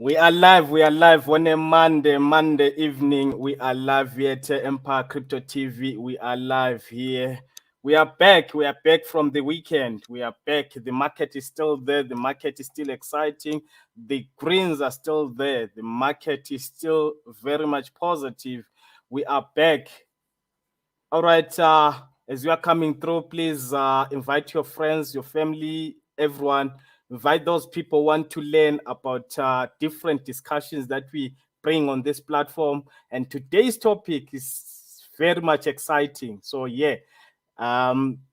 We are live on a Monday evening. We are live here at Empire Crypto TV. We are live here. We are back from the weekend. We are back. The market is still there. The market is still exciting. The greens are still there. The market is still very much positive. We are back. All right. As you are coming through, please invite your friends, your family, everyone. Invite those people who want to learn about different discussions that we bring on this platform. And today's topic is very much exciting. So yeah,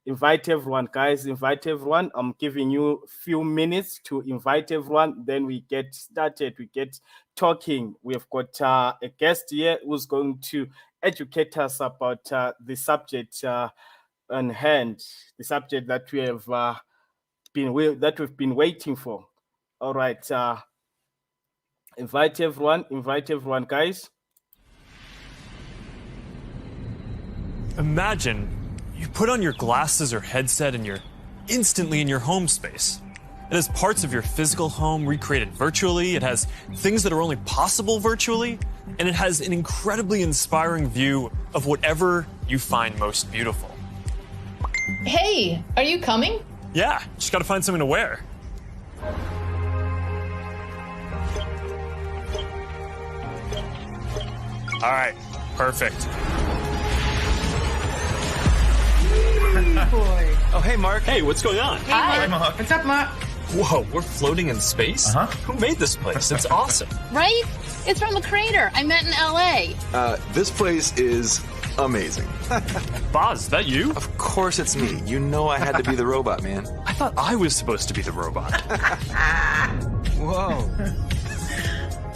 invite everyone, guys. Invite everyone. I'm giving you a few minutes to invite everyone. Then we get started. We get talking. We've got a guest here who's going to educate us about the subject on hand, the subject that we have we've been waiting for. All right, invite everyone, guys. Imagine you put on your glasses or headset and you're instantly in your home space. It has parts of your physical home recreated virtually, it has things that are only possible virtually, and it has an incredibly inspiring view of whatever you find most beautiful. Hey, are you coming? Yeah, just gotta find something to wear. All right, perfect. Boy. Oh, hey, Mark. Hey, what's going on? Hi. Mark. What's up, Mark? Whoa, we're floating in space? Uh-huh. Who made this place? It's awesome. Right? It's from the creator I met in LA. This place is amazing. Boz, is that you? Of course it's me. You know I had to be the robot, man. I thought I was supposed to be the robot. Whoa.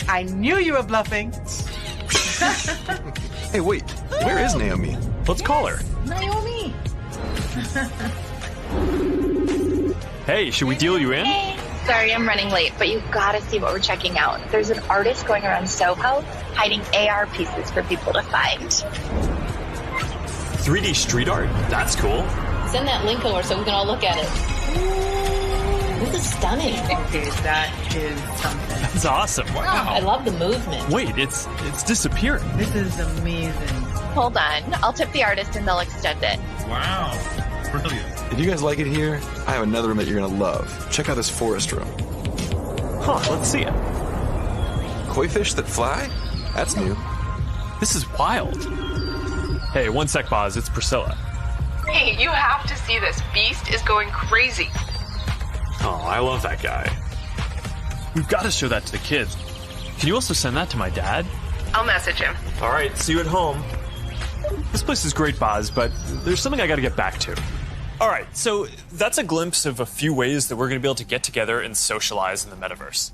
I knew you were bluffing. Hey, wait. Where is Naomi? Let's call her. Naomi. Hey, should we deal you in? Hey, sorry I'm running late, but you've got to see what we're checking out. There's an artist going around Soho hiding AR pieces for people to find. 3D street art? That's cool. Send that link over so we can all look at it. This is stunning. Okay, that is something. That's awesome. I love the movement. Wait, it's disappearing. This is amazing. Hold on, I'll tip the artist and they'll extend it. Wow. Brilliant. If you guys like it here, I have another room that you're gonna love. Check out this forest room. Huh, let's see it. Koi fish that fly? That's new. This is wild. Hey, one sec, Boz. It's Priscilla. Hey, you have to see this. Beast is going crazy. Oh, I love that guy. We've got to show that to the kids. Can you also send that to my dad? I'll message him. All right, see you at home. This place is great, Boz, but there's something I got to get back to. All right, so that's a glimpse of a few ways that we're going to be able to get together and socialize in the metaverse.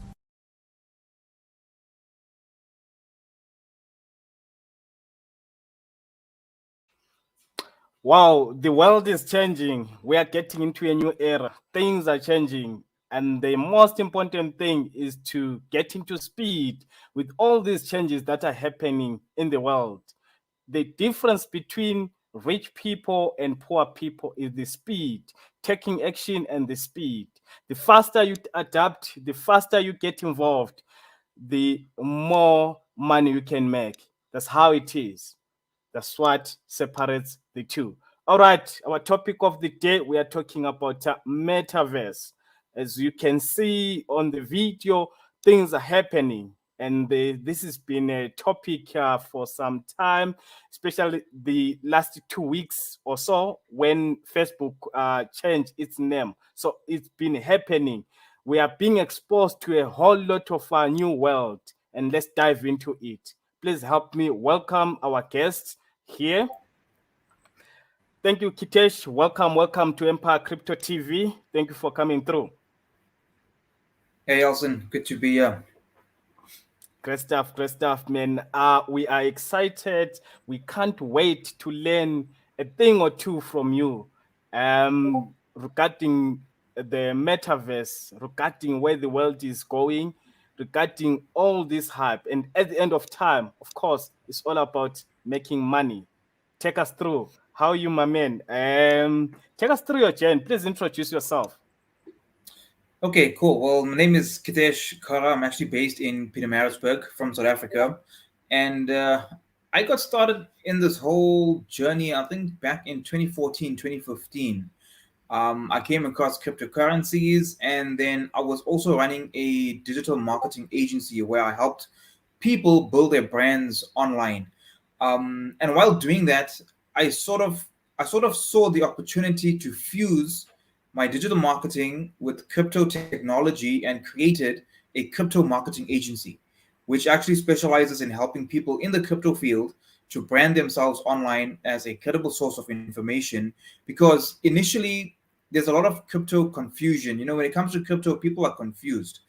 Wow, the world is changing. We are getting into a new era. Things are changing. And the most important thing is to get into speed with all these changes that are happening in the world. The difference between rich people and poor people is the speed, taking action and the speed. The faster you adapt, the faster you get involved, the more money you can make. That's how it is. That's what separates the two. All right, our topic of the day, we are talking about Metaverse. As you can see on the video, things are happening. And this has been a topic for some time, especially the last 2 weeks or so when Facebook changed its name. So it's been happening. We are being exposed to a whole lot of a new world. And let's dive into it. Please help me welcome our guests here. Thank you, Kirtesh. Welcome to Empire Crypto TV. Thank you for coming through. Hey, Elson. Good to be here. Great stuff, man. We are excited. We can't wait to learn a thing or two from you regarding the metaverse, regarding where the world is going, regarding all this hype. And at the end of time, of course, it's all about making money. Take us through. How are you, my man? Take us through your journey. Please introduce yourself. Okay, cool. Well, my name is Kirtesh Cara. I'm actually based in Pietermaritzburg from South Africa. And I got started in this whole journey, I think, back in 2014, 2015. I came across cryptocurrencies, and then I was also running a digital marketing agency where I helped people build their brands online. And while doing that, I sort of I sort of saw the opportunity to fuse my digital marketing with crypto technology and created a crypto marketing agency, which actually specializes in helping people in the crypto field to brand themselves online as a credible source of information. Because initially, there's a lot of crypto confusion. When it comes to crypto, people are confused.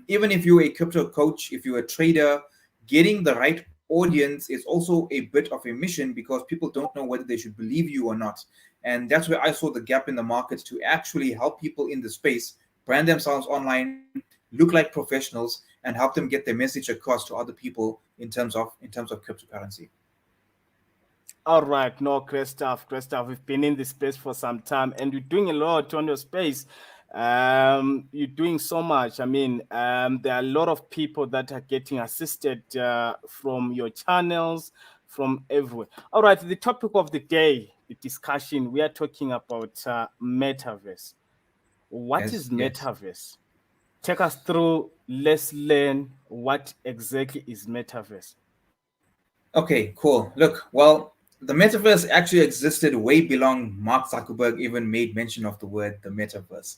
Even if you're a crypto coach, if you're a trader, getting the right audience is also a bit of a mission because people don't know whether they should believe you or not. And that's where I saw the gap in the market to actually help people in the space brand themselves online, look like professionals, and help them get their message across to other people in terms of cryptocurrency. All right, no, great stuff, great stuff. We've been in this space for some time, and you're doing a lot on your space. You're doing so much. I mean, there are a lot of people that are getting assisted from your channels, from everywhere. All right, the topic of the day, the discussion, we are talking about metaverse. What Yes, is yes. metaverse? Take us through. Let's learn what exactly is metaverse. Okay, cool. Look, well, the metaverse actually existed way beyond Mark Zuckerberg even made mention of the word the metaverse.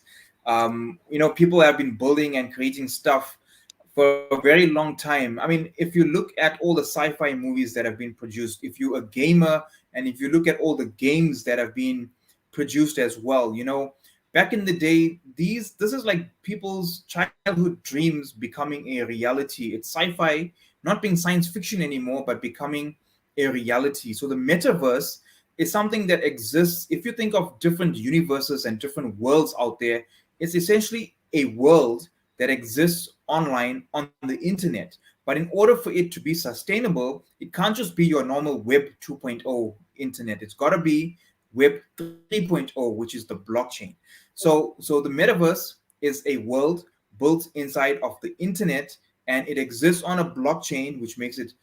People have been building and creating stuff for a very long time. I mean, if you look at all the sci-fi movies that have been produced, if you're a gamer, and if you look at all the games that have been produced as well, back in the day, this is like people's childhood dreams becoming a reality. It's sci-fi not being science fiction anymore, but becoming a reality. So the metaverse is something that exists. If you think of different universes and different worlds out there, it's essentially a world that exists online on the internet. But in order for it to be sustainable, it can't just be your normal Web 2.0 internet. It's got to be Web 3.0, which is the blockchain. So the metaverse is a world built inside of the internet, and it exists on a blockchain, which makes it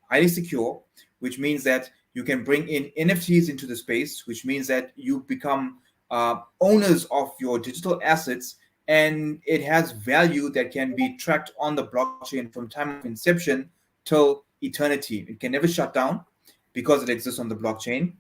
highly secure, which means that you can bring in NFTs into the space, which means that you become owners of your digital assets, and it has value that can be tracked on the blockchain from time of inception till eternity. It can never shut down because it exists on the blockchain.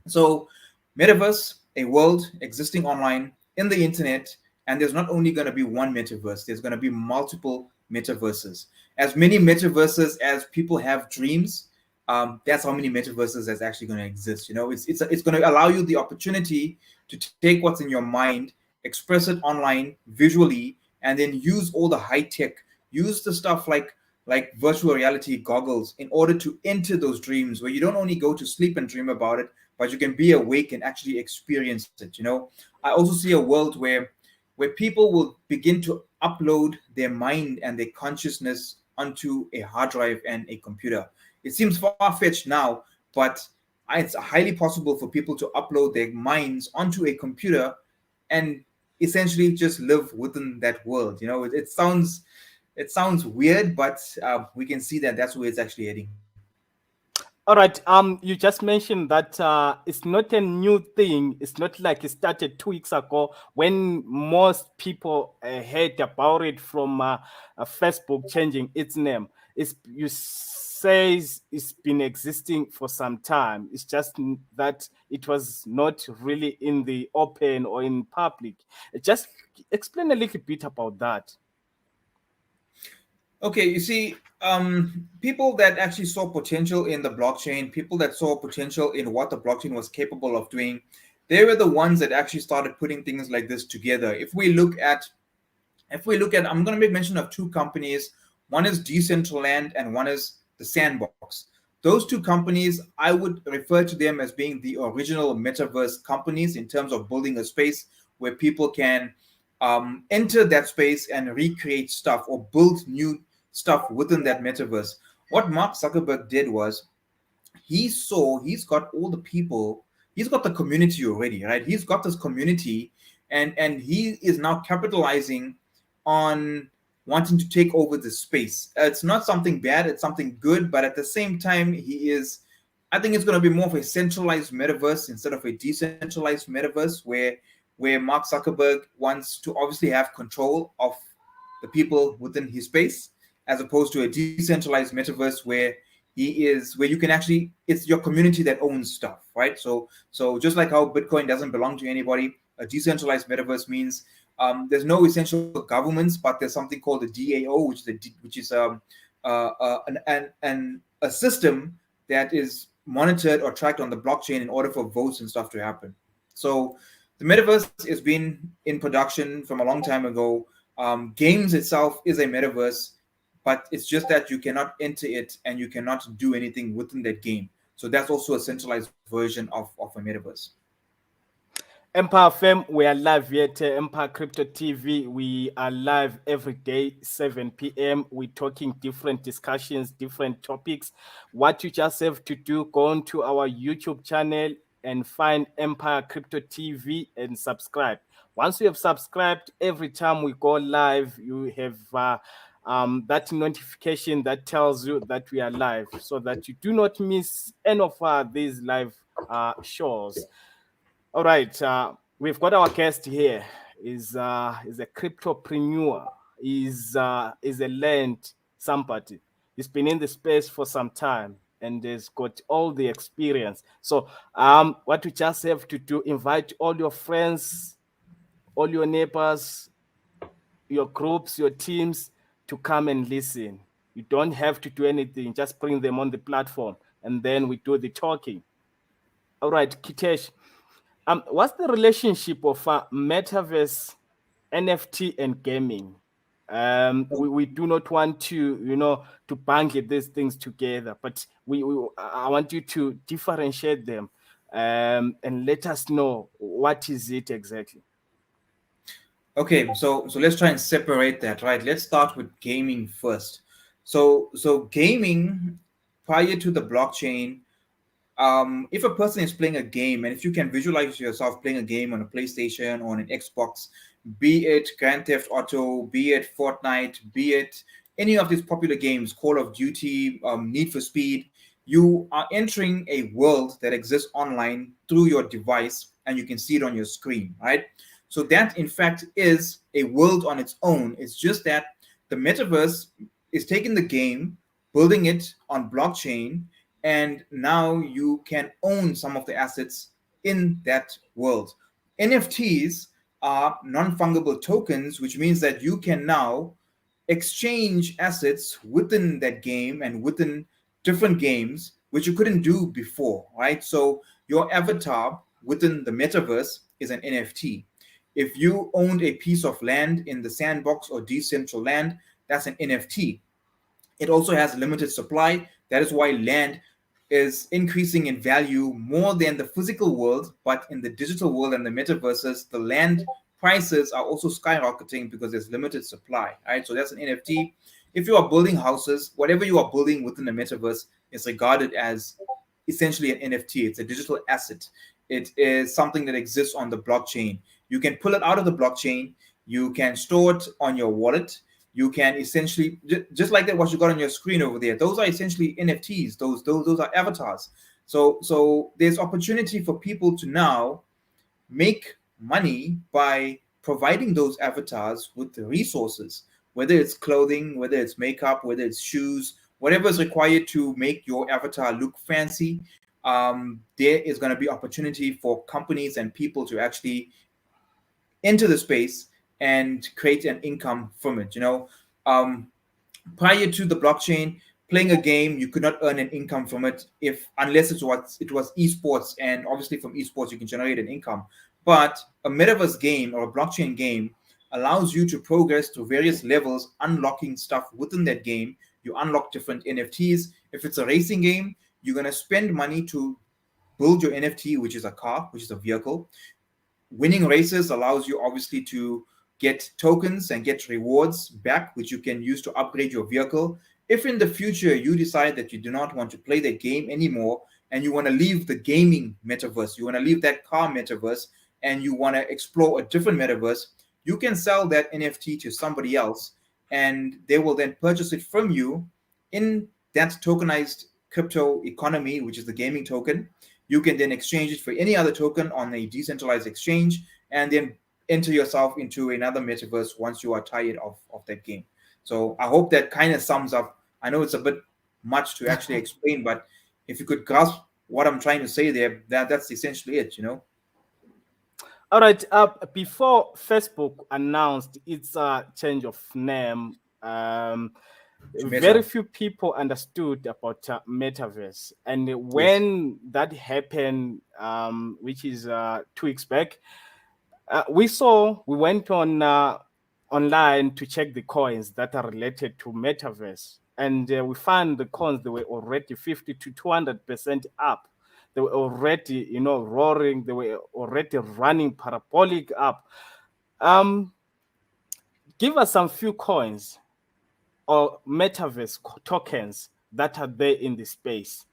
So, metaverse, a world existing online in the internet, and there's not only going to be one metaverse, there's going to be multiple metaverses. As many metaverses as people have dreams, that's how many metaverses that's actually going to exist. It's going to allow you the opportunity to take what's in your mind, express it online visually, and then use all the high tech, use the stuff like virtual reality goggles in order to enter those dreams where you don't only go to sleep and dream about it, but you can be awake and actually experience it. I also see a world where people will begin to upload their mind and their consciousness onto a hard drive and a computer. It seems far-fetched now, but it's highly possible for people to upload their minds onto a computer and essentially just live within that world. It sounds weird, but we can see that that's where it's actually heading. All right. You just mentioned that it's not a new thing. It's not like it started 2 weeks ago when most people heard about it from Facebook changing its name. You says it's been existing for some time. It's just that it was not really in the open or in public. Just explain a little bit about that. Okay, you see, people that actually saw potential in the blockchain, people that saw potential in what the blockchain was capable of doing, they were the ones that actually started putting things like this together. If we look at, I'm going to make mention of two companies. One is Decentraland and one is the Sandbox. Those two companies, I would refer to them as being the original metaverse companies in terms of building a space where people can enter that space and recreate stuff or build new stuff within that metaverse. What Mark Zuckerberg did was he's got all the people, he's got the community already, right? He's got this community and he is now capitalizing on wanting to take over the space. It's not something bad, it's something good, but at the same time, I think it's going to be more of a centralized metaverse instead of a decentralized metaverse where Mark Zuckerberg wants to obviously have control of the people within his space, as opposed to a decentralized metaverse where you can actually, it's your community that owns stuff, right? So just like how Bitcoin doesn't belong to anybody, a decentralized metaverse means there's no essential governments, but there's something called the DAO, which is a system that is monitored or tracked on the blockchain in order for votes and stuff to happen. So the metaverse has been in production from a long time ago. Games itself is a metaverse, but it's just that you cannot enter it and you cannot do anything within that game. So that's also a centralized version of a metaverse. Empire FM, we are live at Empire Crypto TV. We are live every day, 7 p.m. We're talking different discussions, different topics. What you just have to do, go on to our YouTube channel and find Empire Crypto TV and subscribe. Once you have subscribed, every time we go live, you have that notification that tells you that we are live, so that you do not miss any of these live shows. All right, we've got our guest here. Is a cryptopreneur. Is a land somebody. He's been in the space for some time and has got all the experience. So what you just have to do, invite all your friends, all your neighbors, your groups, your teams to come and listen. You don't have to do anything. Just bring them on the platform and then we do the talking. All right, Kirtesh. What's the relationship of Metaverse, NFT, and gaming? We do not want to, to bang these things together, but I want you to differentiate them and let us know what is it exactly. Okay, so let's try and separate that, right? Let's start with gaming first. So gaming, prior to the blockchain, if a person is playing a game, and if you can visualize yourself playing a game on a PlayStation or on an Xbox, be it Grand Theft Auto, be it Fortnite, be it any of these popular games, Call of Duty, Need for Speed, you are entering a world that exists online through your device, and you can see it on your screen, right? So that, in fact, is a world on its own. It's just that the metaverse is taking the game, building it on blockchain, and now you can own some of the assets in that world. NFTs are non-fungible tokens, which means that you can now exchange assets within that game and within different games, which you couldn't do before, right? So your avatar within the metaverse is an NFT. If you owned a piece of land in the sandbox or Decentraland, that's an NFT. It also has limited supply. That is why land is increasing in value more than the physical world, but in the digital world and the metaverses, the land prices are also skyrocketing because there's limited supply, right? So that's an NFT. If you are building houses, whatever you are building within the metaverse is regarded as essentially an NFT. It's a digital asset. It is something that exists on the blockchain. You can pull it out of the blockchain. You can store it on your wallet. You can essentially, just like that, what you got on your screen over there, those are essentially NFTs. Those are avatars. So there's opportunity for people to now make money by providing those avatars with the resources, whether it's clothing, whether it's makeup, whether it's shoes, whatever is required to make your avatar look fancy. There is going to be opportunity for companies and people to actually enter the space and create an income from it. Prior to the blockchain, playing a game, you could not earn an income from it unless it was esports, and obviously from esports you can generate an income. But a metaverse game or a blockchain game allows you to progress to various levels, unlocking stuff within that game. You unlock different NFTs. If it's a racing game, you're going to spend money to build your NFT, which is a car, which is a vehicle. Winning races allows you obviously to get tokens and get rewards back, which you can use to upgrade your vehicle. If in the future you decide that you do not want to play that game anymore and you want to leave the gaming metaverse, you want to leave that car metaverse, and you want to explore a different metaverse, you can sell that NFT to somebody else, and they will then purchase it from you in that tokenized crypto economy, which is the gaming token. You can then exchange it for any other token on a decentralized exchange, and then enter yourself into another metaverse once you are tired of that game. So I hope that kind of sums up. I know it's a bit much to actually explain, but if you could grasp what I'm trying to say there, that's essentially it, All right. Before Facebook announced its change of name, very few people understood about Metaverse. And when that happened, which is 2 weeks back, we went on online to check the coins that are related to Metaverse. And we found the coins, they were already 50 to 200% up. They were already, roaring. They were already running parabolic up. Give us some few coins or Metaverse tokens that are there in the space.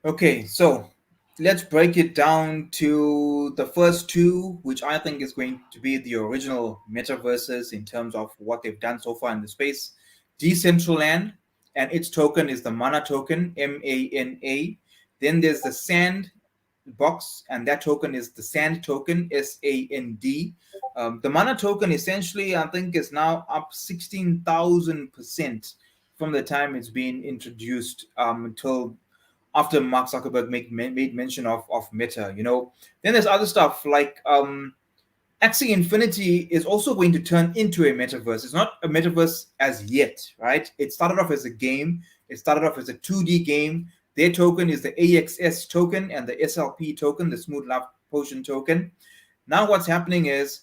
Okay, so let's break it down to the first two, which I think is going to be the original metaverses in terms of what they've done so far in the space. Decentraland, and its token is the Mana token, MANA. Then there's the Sand box, and that token is the Sand token, SAND. The Mana token essentially, I think, is now up 16,000% from the time it's been introduced until after Mark Zuckerberg made mention of Meta. Then there's other stuff like Axie Infinity is also going to turn into a metaverse. It's not a metaverse as yet, right? It started off as a game. It started off as a 2D game. Their token is the AXS token and the SLP token, the Smooth Love Potion token. Now what's happening is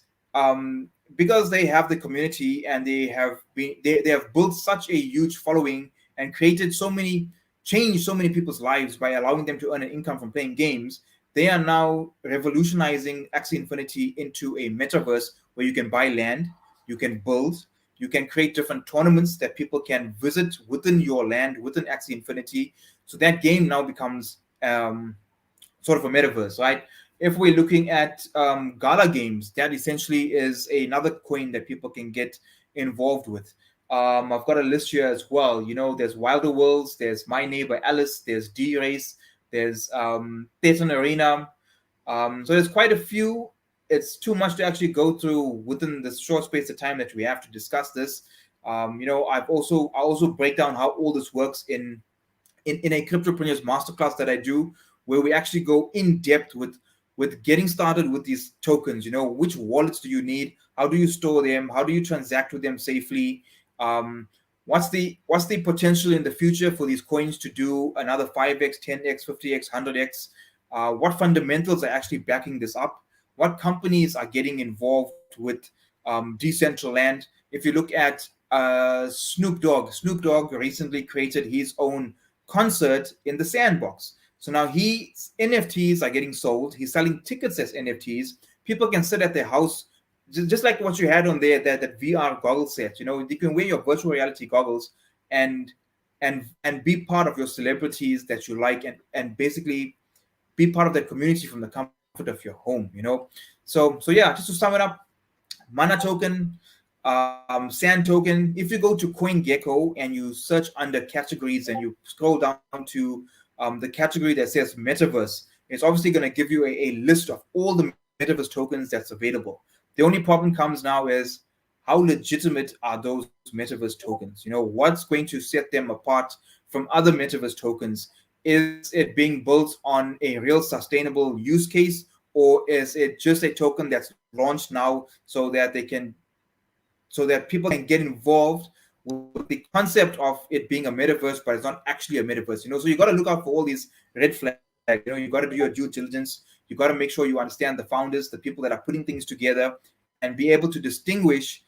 because they have the community and they have built such a huge following and changed so many people's lives by allowing them to earn an income from playing games, they are now revolutionizing Axie Infinity into a metaverse where you can buy land, you can build, you can create different tournaments that people can visit within your land, within Axie Infinity. So that game now becomes sort of a metaverse, right? If we're looking at Gala games, that essentially is another coin that people can get involved with. I've got a list here as well. There's Wilder Worlds, there's My Neighbor Alice, there's D-Race, there's Thetan Arena. So there's quite a few. It's too much to actually go through within the short space of time that we have to discuss this. I also break down how all this works in a Cryptopreneurs masterclass that I do, where we actually go in depth with getting started with these tokens. Which wallets do you need? How do you store them? How do you transact with them safely? What's the potential in the future for these coins to do another 5x, 10x, 50x, 100x? What fundamentals are actually backing this up? What companies are getting involved with Decentraland? If you look at Snoop Dogg recently created his own concert in the Sandbox. So now NFTs are getting sold. He's selling tickets as NFTs. People can sit at their house, just like what you had on there, that VR goggle set. You can wear your virtual reality goggles and be part of your celebrities that you like, and basically be part of that community from the comfort of your home. So yeah, just to sum it up, Mana token, Sand token. If you go to CoinGecko and you search under categories and you scroll down to the category that says Metaverse, it's obviously going to give you a list of all the Metaverse tokens that's available. The only problem comes now is how legitimate are those Metaverse tokens? What's going to set them apart from other Metaverse tokens? Is it being built on a real sustainable use case, or is it just a token that's launched now so that people can get involved with the concept of it being a metaverse, but it's not actually a metaverse? So you got to look out for all these red flags. You got to do your due diligence. You got to make sure you understand the founders, the people that are putting things together, and be able to distinguish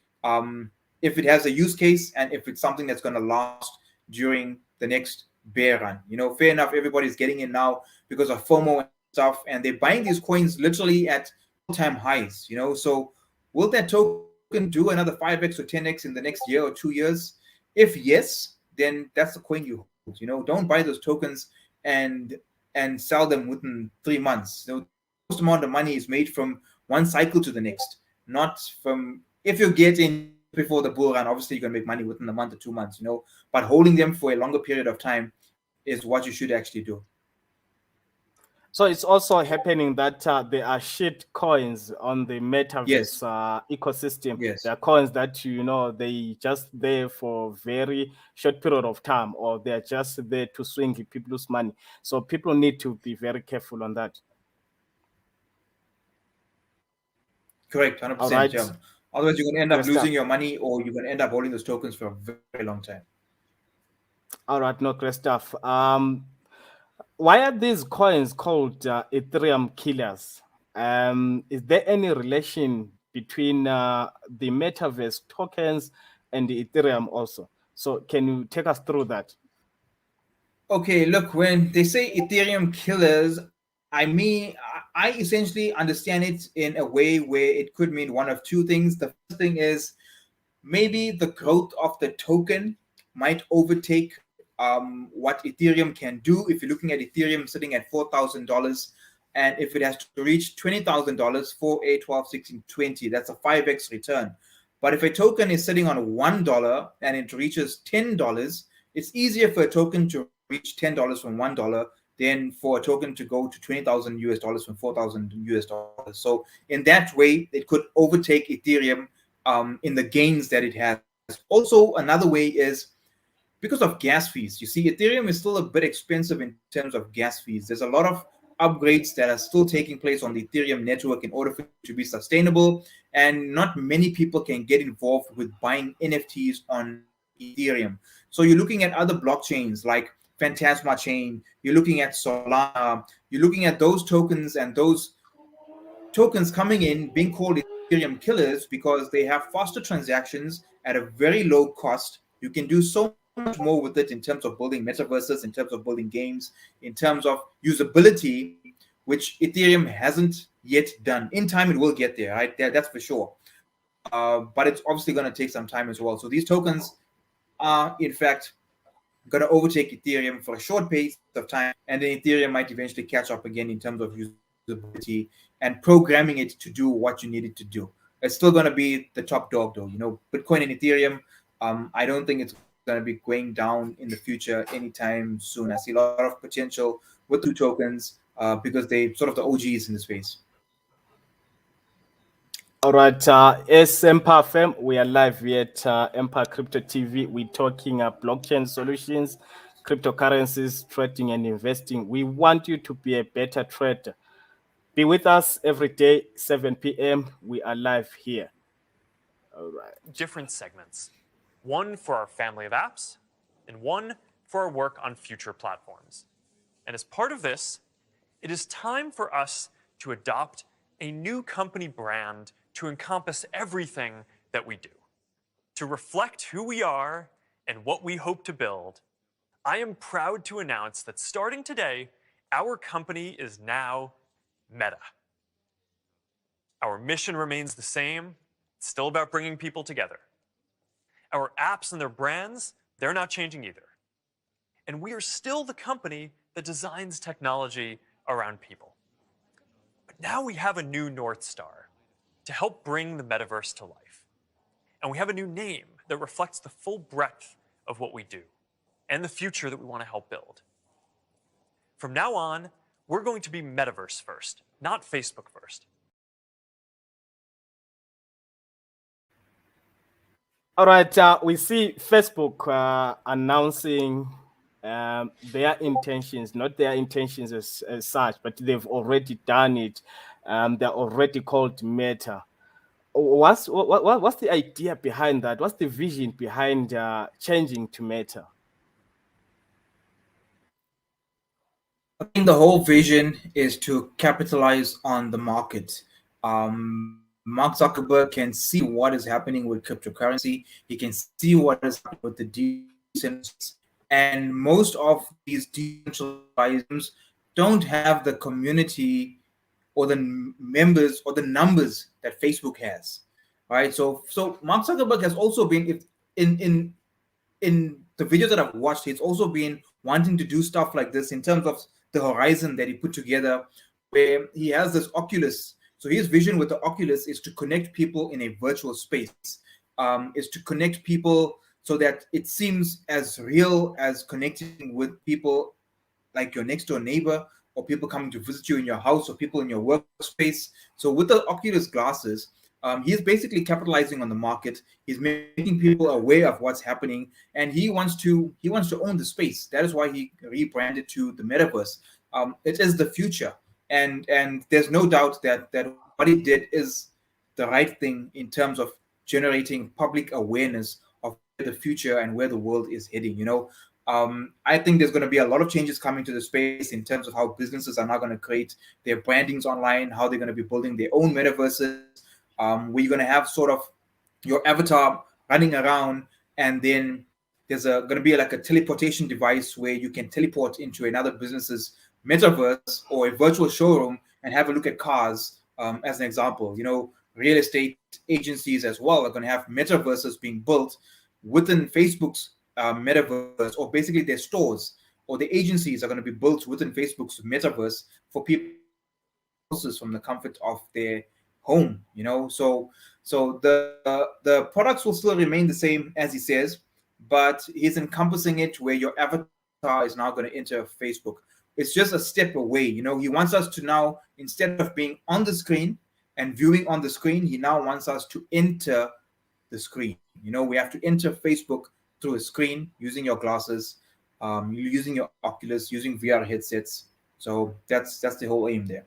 if it has a use case and if it's something that's going to last during the next bear run. Fair enough, everybody's getting in now because of FOMO and stuff, and they're buying these coins literally at all-time highs. So will that token do another 5x or 10x in the next year or 2 years? If yes, then that's the coin you hold. Don't buy those tokens and sell them within 3 months. amount of money is made from one cycle to the next, not from if you get in before the bull run. Obviously, you can make money within a month or 2 months, but holding them for a longer period of time is what you should actually do. So it's also happening that there are shit coins on the Metaverse ecosystem. Yes. There are coins that they just there for very short period of time, or they're just there to swing people's money. So people need to be very careful on that. Correct, 100%. All right. Yeah. Otherwise, you're going to end up Great losing stuff. your money, or you're going to end up holding those tokens for a very, very long time. All right, no, great stuff. Why are these coins called Ethereum killers? Is there any relation between the Metaverse tokens and the Ethereum also? So can you take us through that? Okay, look, when they say Ethereum killers, I essentially understand it in a way where it could mean one of two things. The first thing is maybe the growth of the token might overtake what Ethereum can do. If you're looking at Ethereum sitting at $4,000, and if it has to reach $20,000, 4, 8, 12, 16, 20, that's a 5x return. But if a token is sitting on $1 and it reaches $10, it's easier for a token to reach $10 from $1 than for a token to go to $20,000 from $4,000. So in that way, it could overtake Ethereum in the gains that it has. Also, another way is because of gas fees. You see, Ethereum is still a bit expensive in terms of gas fees. There's a lot of upgrades that are still taking place on the Ethereum network in order for it to be sustainable, and not many people can get involved with buying NFTs on Ethereum. So you're looking at other blockchains like Phantasma Chain, you're looking at Solana, you're looking at those tokens, and those tokens coming in being called Ethereum killers because they have faster transactions at a very low cost. You can do so much more with it in terms of building metaverses, in terms of building games, in terms of usability, which Ethereum hasn't yet done. In time, it will get there, right? That's for sure. But it's obviously going to take some time as well. So these tokens are, in fact, going to overtake Ethereum for a short pace of time, and then Ethereum might eventually catch up again in terms of usability and programming it to do what you need it to do. It's still going to be the top dog, though. Bitcoin and Ethereum, I don't think it's going to be going down in the future anytime soon. I see a lot of potential with two tokens because they sort of the OGs in the space. All right, as Empire FM, we are live here at Empire Crypto TV. We're talking blockchain solutions, cryptocurrencies, trading and investing. We want you to be a better trader. Be with us every day, 7 p.m. We are live here. All right. Different segments. One for our family of apps, and one for our work on future platforms. And as part of this, it is time for us to adopt a new company brand to encompass everything that we do. To reflect who we are and what we hope to build, I am proud to announce that starting today, our company is now Meta. Our mission remains the same. It's still about bringing people together. Our apps and their brands, they're not changing either. And we are still the company that designs technology around people. But now we have a new North Star to help bring the metaverse to life. And we have a new name that reflects the full breadth of what we do and the future that we want to help build. From now on, we're going to be Metaverse first, not Facebook first. All right, we see Facebook announcing their intentions, not their intentions as such, but they've already done it. They're already called Meta. What's the idea behind that? What's the vision behind changing to Meta? I think the whole vision is to capitalize on the market. Mark Zuckerberg can see what is happening with cryptocurrency. He can see what is happening with the decentralized, and most of these decentralized don't have the community or the members or the numbers that Facebook has, right? So Mark Zuckerberg has also been in the videos that I've watched. He's also been wanting to do stuff like this in terms of the horizon that he put together where he has this Oculus. So his vision with the Oculus is to connect people in a virtual space, is to connect people so that it seems as real as connecting with people like your next door neighbor, or people coming to visit you in your house, or people in your workspace. So with the Oculus glasses, he's basically capitalizing on the market. He's making people aware of what's happening, and he wants to own the space. That is why he rebranded to the Metaverse. It is the future, and there's no doubt that what he did is the right thing in terms of generating public awareness of the future and where the world is heading. I think there's going to be a lot of changes coming to the space in terms of how businesses are now going to create their brandings online, how they're going to be building their own metaverses, where you're going to have sort of your avatar running around, and then there's going to be like a teleportation device where you can teleport into another business's metaverse or a virtual showroom and have a look at cars, as an example. Real estate agencies as well are going to have metaverses being built within Facebook's metaverse, or basically their stores or the agencies are going to be built within Facebook's metaverse for people from the comfort of their home. So the products will still remain the same as he says, but he's encompassing it where your avatar is now going to enter Facebook. It's just a step away. He wants us to now, instead of being on the screen and viewing on the screen, he now wants us to enter the screen. We have to enter Facebook through a screen using your glasses, using your Oculus, using VR headsets. So that's the whole aim there.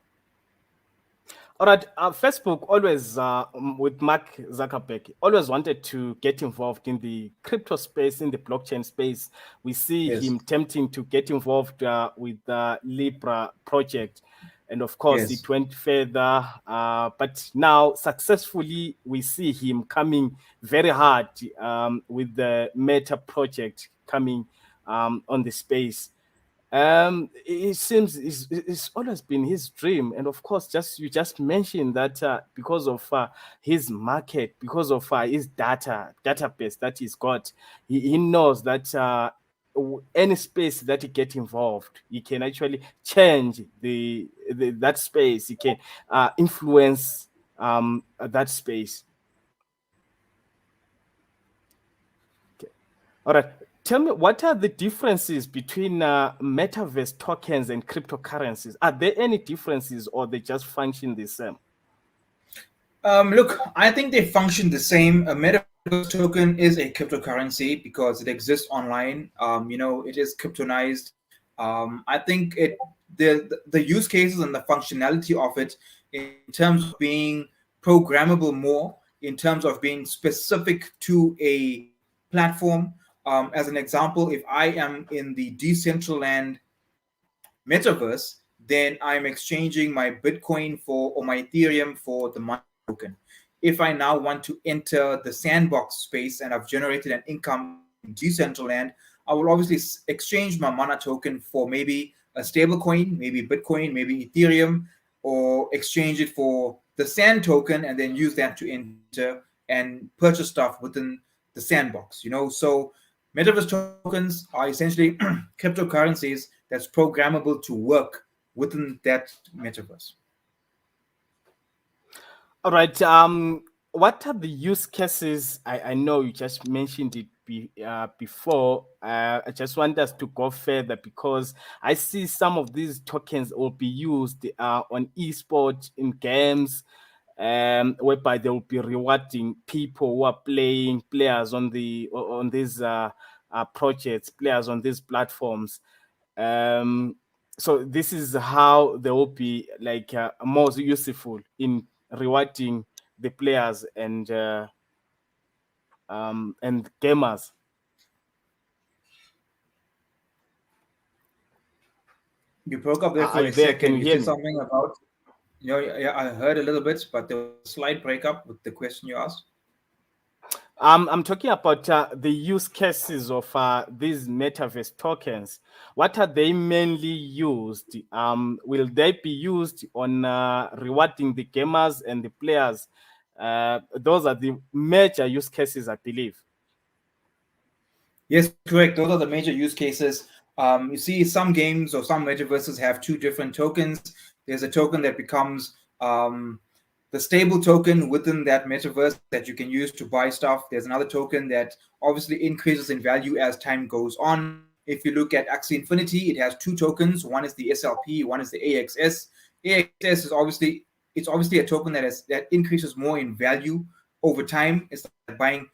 All right, Facebook always, with Mark Zuckerberg, always wanted to get involved in the crypto space, in the blockchain space. We see him tempting to get involved with the Libra project. And of course, it went further. But now, successfully, we see him coming very hard with the Meta project coming on the space. It seems it's always been his dream, and of course, you just mentioned that because of his market, because of his database that he's got, he knows that any space that he get involved, he can actually change that space. He can influence that space. Okay. All right. Tell me, what are the differences between metaverse tokens and cryptocurrencies? Are there any differences, or they just function the same? Look, I think they function the same. A metaverse token is a cryptocurrency because it exists online. It is cryptonized. I think the use cases and the functionality of it, in terms of being programmable more, in terms of being specific to a platform. As an example, if I am in the Decentraland metaverse, then I'm exchanging my Bitcoin or my Ethereum for the Mana token. If I now want to enter the sandbox space and I've generated an income in Decentraland, I will obviously exchange my Mana token for maybe a stable coin, maybe Bitcoin, maybe Ethereum, or exchange it for the Sand token and then use that to enter and purchase stuff within the sandbox. So metaverse tokens are essentially cryptocurrencies that's programmable to work within that metaverse. All right. What are the use cases? I know you just mentioned it before. I just want us to go further because I see some of these tokens will be used on esports in games, whereby they will be rewarding people who are players on these projects, players on these platforms. So this is how they will be like more useful in rewarding the players and gamers. You broke up there for a second. You said something about, yeah, I heard a little bit, but there was a slight breakup with the question you asked. I'm talking about the use cases of these metaverse tokens. What are they mainly used? Will they be used on rewarding the gamers and the players? Those are the major use cases, I believe. Yes, correct. Those are the major use cases. You see, some games or some metaverses have two different tokens. There's a token that becomes the stable token within that metaverse that you can use to buy stuff. There's another token that obviously increases in value as time goes on. If you look at Axie Infinity, it has two tokens. One is the SLP, one is the AXS. AXS is obviously a token that increases more in value over time. It's like buying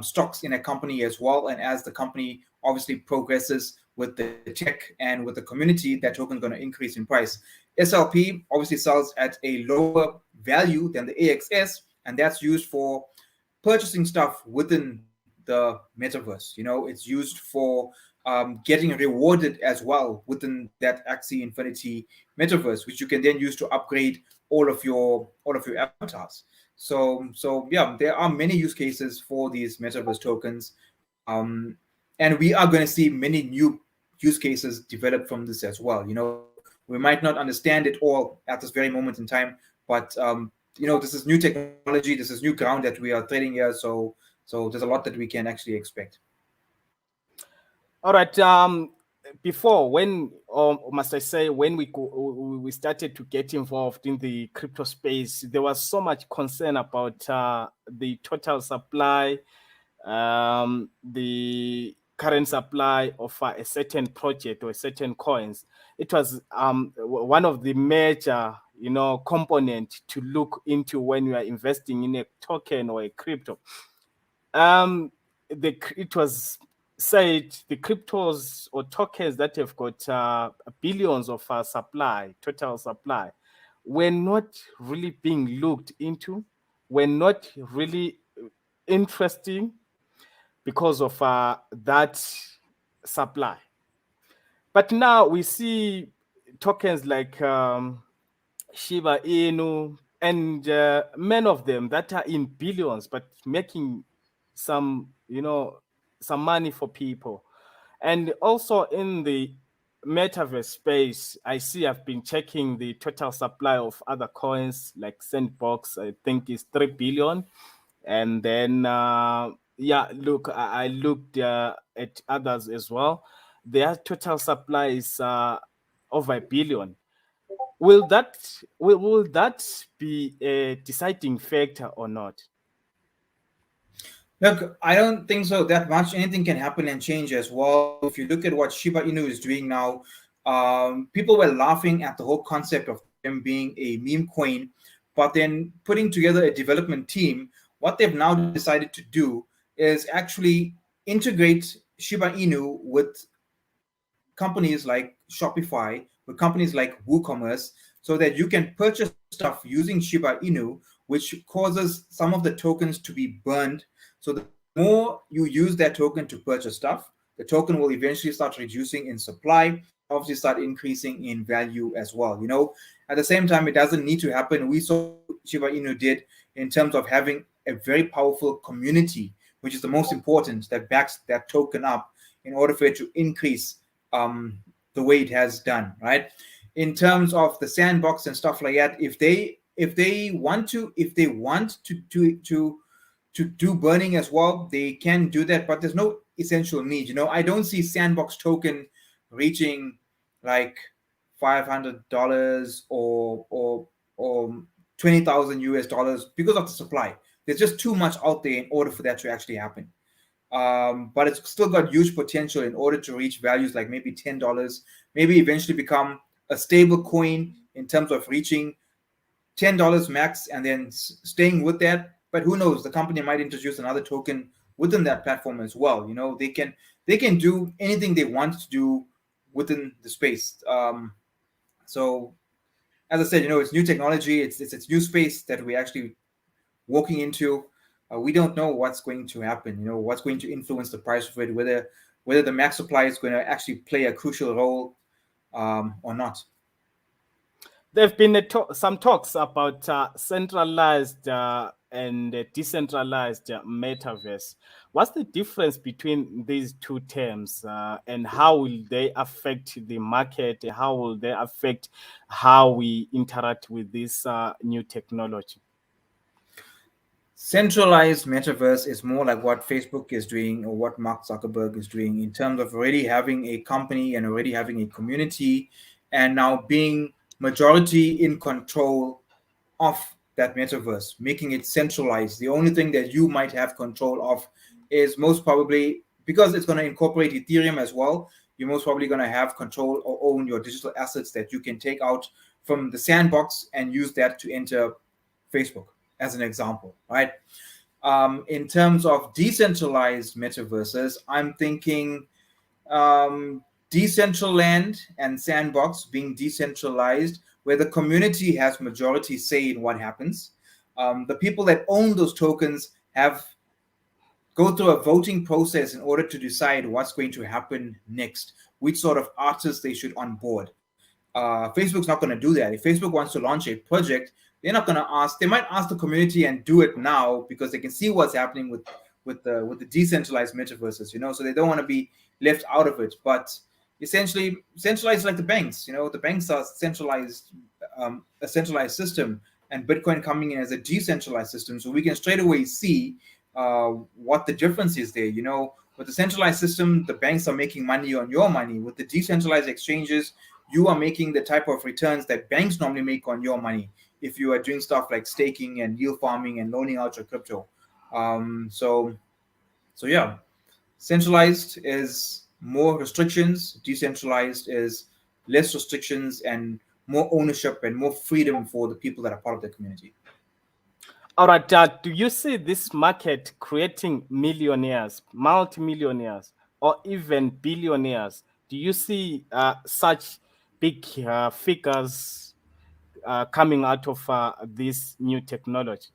stocks in a company as well. And as the company obviously progresses with the tech and with the community, that token is going to increase in price. SLP obviously sells at a lower value than the AXS, and that's used for purchasing stuff within the metaverse. It's used for getting rewarded as well within that Axie Infinity metaverse, which you can then use to upgrade all of your avatars. So yeah, there are many use cases for these metaverse tokens, and we are going to see many new use cases develop from this as well. We might not understand it all at this very moment in time, but this is new technology, this is new ground that we are treading here. So there's a lot that we can actually expect. All right. Before, when, or must I say, when we started to get involved in the crypto space, there was so much concern about the total supply, the current supply of a certain project or a certain coins. It was one of the major, component to look into when you are investing in a token or a crypto. It was said the cryptos or tokens that have got billions of total supply, were not really being looked into, were not really interesting because of that supply. But now we see tokens like Shiba Inu and many of them that are in billions, but making some money for people. And also in the metaverse space, I've been checking the total supply of other coins like Sandbox, I think is 3 billion. And then, look, I looked at others as well. Their total supply is over 1 billion. Will that be a deciding factor or not? Look, I don't think so that much. Anything can happen and change as well. If you look at what Shiba Inu is doing now, people were laughing at the whole concept of them being a meme coin, but then putting together a development team, what they've now decided to do is actually integrate Shiba Inu with companies like Shopify, with companies like WooCommerce, so that you can purchase stuff using Shiba Inu, which causes some of the tokens to be burned. So the more you use that token to purchase stuff, the token will eventually start reducing in supply, obviously start increasing in value as well. At the same time, it doesn't need to happen. We saw Shiba Inu did in terms of having a very powerful community, which is the most important, that backs that token up in order for it to increase the way it has done, right? In terms of the sandbox and stuff like that, if they want to do burning as well, they can do that, but there's no essential need. I don't see sandbox token reaching like $500 or 20,000 US dollars because of the supply. There's just too much out there in order for that to actually happen. But it's still got huge potential in order to reach values like maybe $10, maybe eventually become a stable coin in terms of reaching $10 max and then staying with that. But who knows? The company might introduce another token within that platform as well. They can do anything they want to do within the space. So, as I said, it's new technology. It's new space that we're actually walking into. We don't know what's going to happen. What's going to influence the price of it, whether the max supply is going to actually play a crucial role or not. There have been some talks about centralized and decentralized metaverse. What's the difference between these two terms, and how will they affect the market? How will they affect how we interact with this new technology? Centralized metaverse is more like what Facebook is doing or what Mark Zuckerberg is doing in terms of already having a company and already having a community and now being majority in control of that metaverse, making it centralized. The only thing that you might have control of is most probably, because it's going to incorporate Ethereum as well, you're most probably going to have control or own your digital assets that you can take out from the sandbox and use that to enter Facebook, as an example, right? In terms of decentralized metaverses, I'm thinking Decentraland and Sandbox being decentralized, where the community has majority say in what happens. The people that own those tokens have go through a voting process in order to decide what's going to happen next, which sort of artists they should onboard. Facebook's not going to do that. If Facebook wants to launch a project, they're not going to ask. They might ask the community and do it now because they can see what's happening with the decentralized metaverses, so they don't want to be left out of it. But essentially, centralized like the banks. The banks are centralized, a centralized system, and Bitcoin coming in as a decentralized system, so we can straight away see what the difference is there. With the centralized system, the banks are making money on your money. With the decentralized exchanges, you are making the type of returns that banks normally make on your money if you are doing stuff like staking and yield farming and loaning out your crypto. So yeah, centralized is more restrictions, decentralized is less restrictions and more ownership and more freedom for the people that are part of the community. All right, do you see this market creating millionaires, multimillionaires, or even billionaires? Do you see such big figures coming out of this new technology?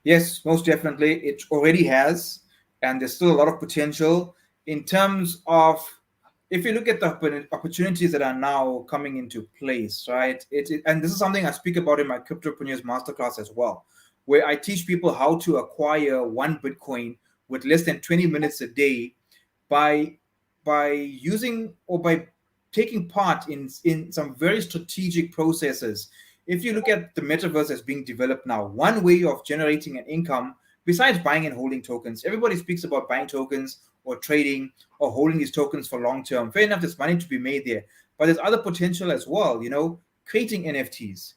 Yes, most definitely. It already has, and there's still a lot of potential in terms of, if you look at the opportunities that are now coming into place, right? And this is something I speak about in my Cryptopreneurs Masterclass as well, where I teach people how to acquire one Bitcoin with less than 20 minutes a day by using or by taking part in some very strategic processes. If you look at the metaverse as being developed now, one way of generating an income besides buying and holding tokens, everybody speaks about buying tokens or trading or holding these tokens for long term. Fair enough, there's money to be made there, but there's other potential as well. Creating NFTs,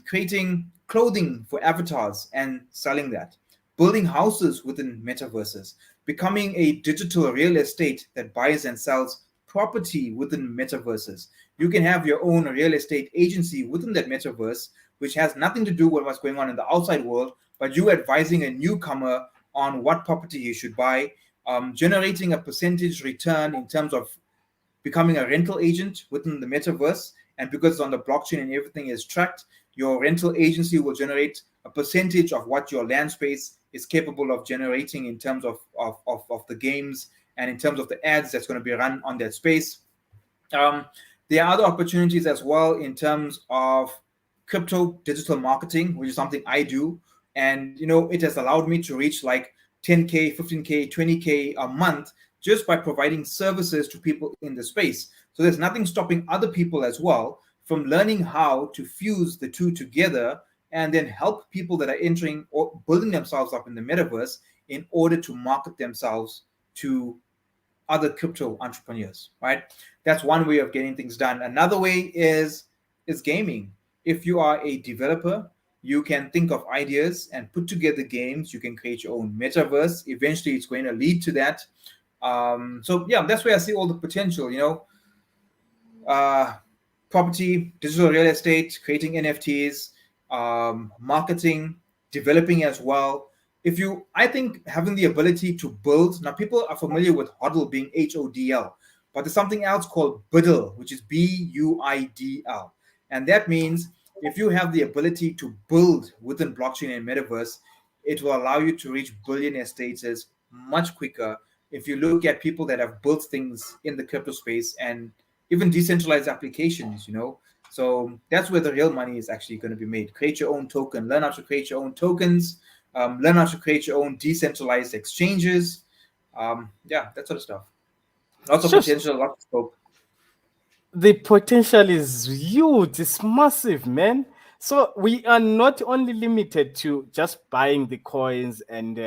creating clothing for avatars and selling that, building houses within metaverses, becoming a digital real estate that buys and sells property within metaverses. You can have your own real estate agency within that metaverse, which has nothing to do with what's going on in the outside world, but you advising a newcomer on what property he should buy, generating a percentage return in terms of becoming a rental agent within the metaverse. And because it's on the blockchain and everything is tracked, your rental agency will generate a percentage of what your land space is capable of generating in terms of the games and in terms of the ads that's going to be run on that space. There are other opportunities as well in terms of crypto digital marketing, which is something I do. And, it has allowed me to reach like 10K, 15K, 20K a month just by providing services to people in the space. So there's nothing stopping other people as well from learning how to fuse the two together and then help people that are entering or building themselves up in the metaverse in order to market themselves to other crypto entrepreneurs, right? That's one way of getting things done. Another way is gaming. If you are a developer, you can think of ideas and put together games. You can create your own metaverse. Eventually, it's going to lead to that. So yeah, that's where I see all the potential, property, digital real estate, creating NFTs, marketing, developing as well. I think having the ability to build, now people are familiar with HODL being HODL, but there's something else called BUIDL, which is BUIDL. And that means if you have the ability to build within blockchain and metaverse, it will allow you to reach billionaire status much quicker. If you look at people that have built things in the crypto space and even decentralized applications, so that's where the real money is actually going to be made. Create your own token, learn how to create your own tokens, learn how to create your own decentralized exchanges. Yeah, that sort of stuff. Lots of potential, lots of scope. The potential is huge. It's massive, man. So we are not only limited to just buying the coins and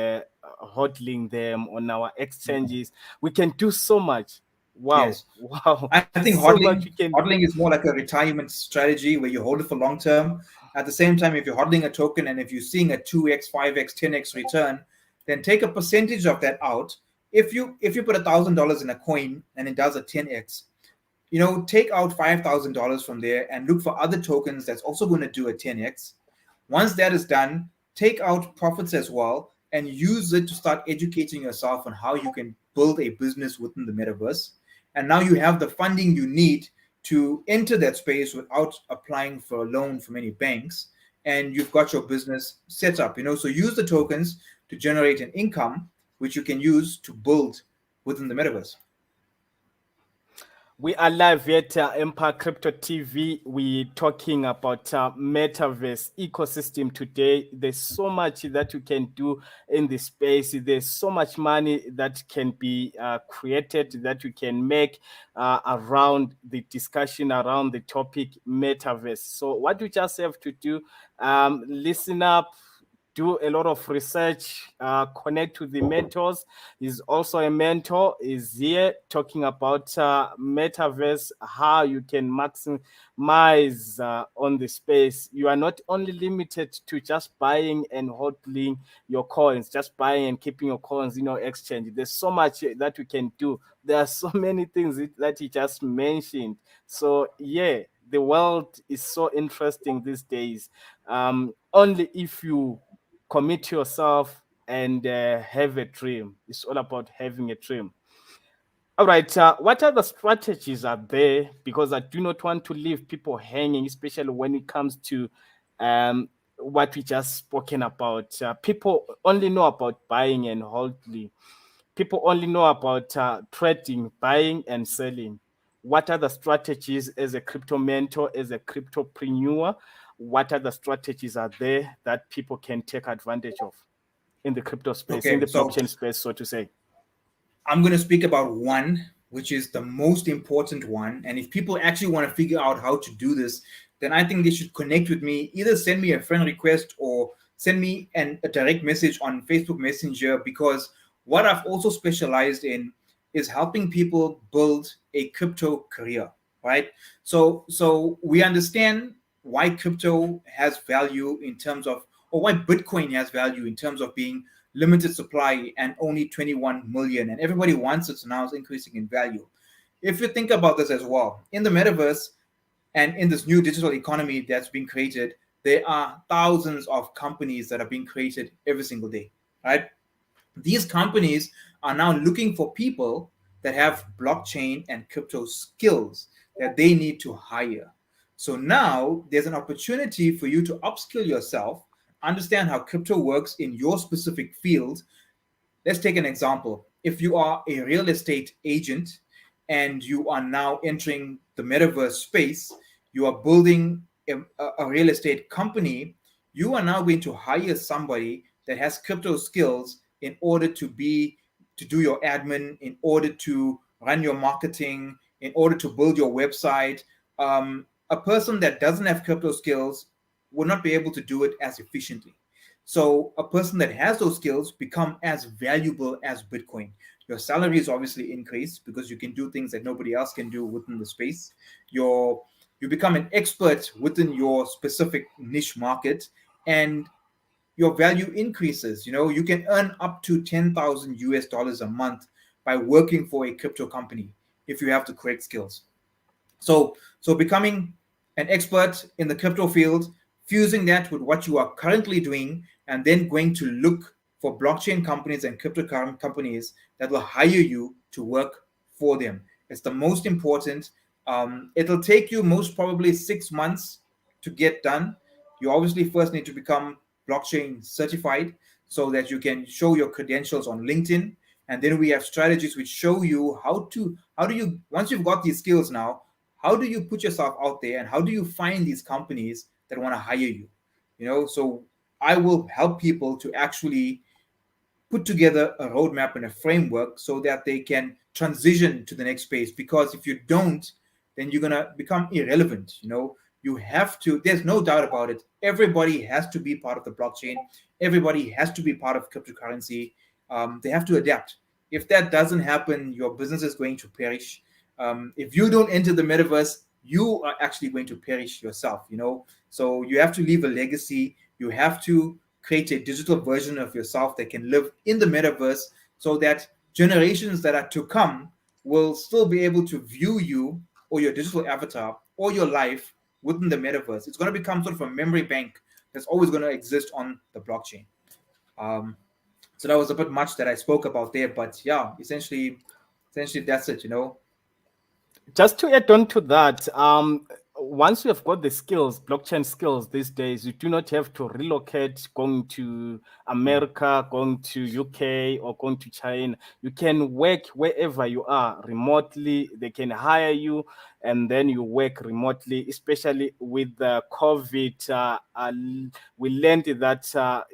hodling them on our exchanges. We can do so much. Wow. Yes. Wow. I think So much you can hodling is more like a retirement strategy where you hold it for long term. At the same time, if you're hodling a token and if you're seeing a 2x, 5x, 10x return, then take a percentage of that out. If you put $1,000 in a coin and it does a 10x, take out $5,000 from there and look for other tokens that's also going to do a 10x. Once that is done, take out profits as well and use it to start educating yourself on how you can build a business within the metaverse. And now you have the funding you need to enter that space without applying for a loan from any banks. And you've got your business set up, so use the tokens to generate an income, which you can use to build within the metaverse. We are live at Empire Crypto TV. We're talking about Metaverse ecosystem today. There's so much that you can do in this space. There's so much money that can be created, that you can make around the discussion, around the topic Metaverse. So what you just have to do, listen up, do a lot of research, connect with the mentors. He's also a mentor, is here talking about Metaverse, how you can maximize on the space. You are not only limited to just buying and holding your coins, just buying and keeping your coins in your exchange. There's so much that you can do. There are so many things that he just mentioned. So yeah, the world is so interesting these days. Only if you commit yourself and have a dream. It's all about having a dream. All right. What other strategies are there? Because I do not want to leave people hanging, especially when it comes to what we just spoken about. People only know about buying and holding. People only know about trading, buying and selling. What are the strategies as a crypto mentor, as a cryptopreneur? What other strategies are there that people can take advantage of in the crypto space, in the blockchain space, so to say? I'm going to speak about one, which is the most important one. And if people actually want to figure out how to do this, then I think they should connect with me. Either send me a friend request or send me a direct message on Facebook Messenger, because what I've also specialized in is helping people build a crypto career, right? So we understand why crypto has value in terms of, or why Bitcoin has value in terms of being limited supply and only 21 million, and everybody wants it, so now it's increasing in value. If you think about this as well, in the metaverse and in this new digital economy that's being created, there are thousands of companies that are being created every single day, right? These companies are now looking for people that have blockchain and crypto skills that they need to hire. So now there's an opportunity for you to upskill yourself, understand how crypto works in your specific field. Let's take an example. If you are a real estate agent and you are now entering the metaverse space, you are building a real estate company, you are now going to hire somebody that has crypto skills in order to do your admin, in order to run your marketing, in order to build your website. A person that doesn't have crypto skills will not be able to do it as efficiently. So a person that has those skills become as valuable as Bitcoin. Your salary is obviously increased because you can do things that nobody else can do within the space. You become an expert within your specific niche market, and your value increases. You can earn up to 10,000 US dollars a month by working for a crypto company if you have the correct skills. So becoming an expert in the crypto field, fusing that with what you are currently doing, and then going to look for blockchain companies and cryptocurrency companies that will hire you to work for them. It's the most important. It'll take you most probably 6 months to get done. You obviously first need to become blockchain certified so that you can show your credentials on LinkedIn. And then we have strategies which show you how do you, once you've got these skills now, how do you put yourself out there and how do you find these companies that want to hire you? So I will help people to actually put together a roadmap and a framework so that they can transition to the next space. Because if you don't, then you're going to become irrelevant. You have to, there's no doubt about it. Everybody has to be part of the blockchain. Everybody has to be part of cryptocurrency. They have to adapt. If that doesn't happen, your business is going to perish. If you don't enter the metaverse, you are actually going to perish yourself, So you have to leave a legacy. You have to create a digital version of yourself that can live in the metaverse so that generations that are to come will still be able to view you or your digital avatar or your life within the metaverse. It's going to become sort of a memory bank that's always going to exist on the blockchain. So that was a bit much that I spoke about there, but yeah, essentially that's it. Just to add on to that, once you have got the skills, blockchain skills these days, you do not have to relocate going to America, going to UK, or going to China. You can work wherever you are remotely. They can hire you, and then you work remotely, especially with the COVID. We learned that,